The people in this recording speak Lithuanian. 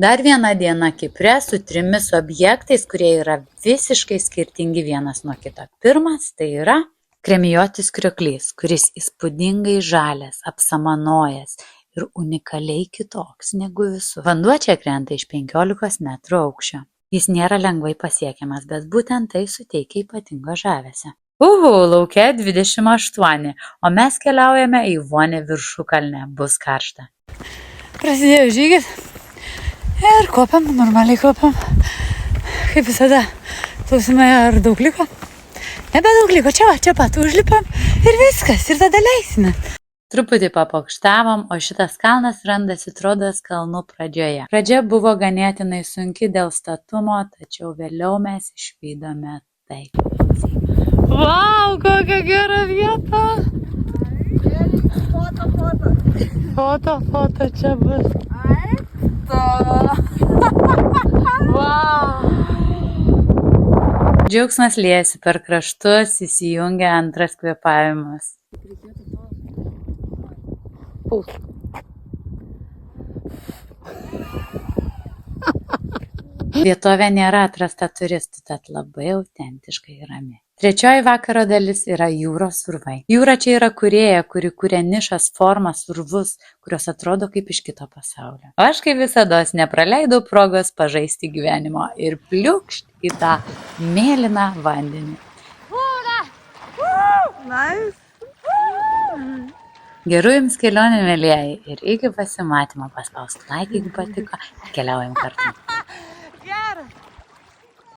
Dar viena diena Kipre su 3 objektais, kurie yra visiškai skirtingi vienas nuo kito. Pirmas tai yra Kremijotis krioklys, kuris įspūdingai žalias, apsamanojęs ir unikaliai kitoks negu visur. Vanduo čia krenta iš 15 metrų aukščio. Jis nėra lengvai pasiekiamas, bet būtent tai suteikia ypatingo žavesio. Lauke 28, o mes keliaujame į Vonę viršukalnę, bus karšta. Prasidėjo žygis ir kopiam, normaliai kopiam. Kaip visada, klausimai, ar daug liko? Nebedaug liko, čia pat užlipam ir viskas, ir tada leisime. Truputį papokštavom, o šitas kalnas randasi Trodos kalnų pradžioje. Pradžia buvo ganėtinai sunki dėl statumo, tačiau vėliau mes išvydome tai. Vau, kokia gera vieta! Foto čia bus. Vau! Džiaugsmas liejasi per kraštus, įsijungia antras kvėpavimas. Vietovė nėra atrasta turistų, tad labai autentiškai rami. Trečioji vakaro dalis yra jūros urvai. Jūra čia yra kūrėja, kuri kuria nišas, formas, urvus, kurios atrodo kaip iš kito pasaulio. O aš kaip visados nepraleidau progos pažaisti gyvenimo ir pliukšt į tą mėlyną vandenį. Nice. Gerų jums kelionių, mielieji, ir iki pasimatymo. Paspausk like, jeigu patiko, keliaujam kartu.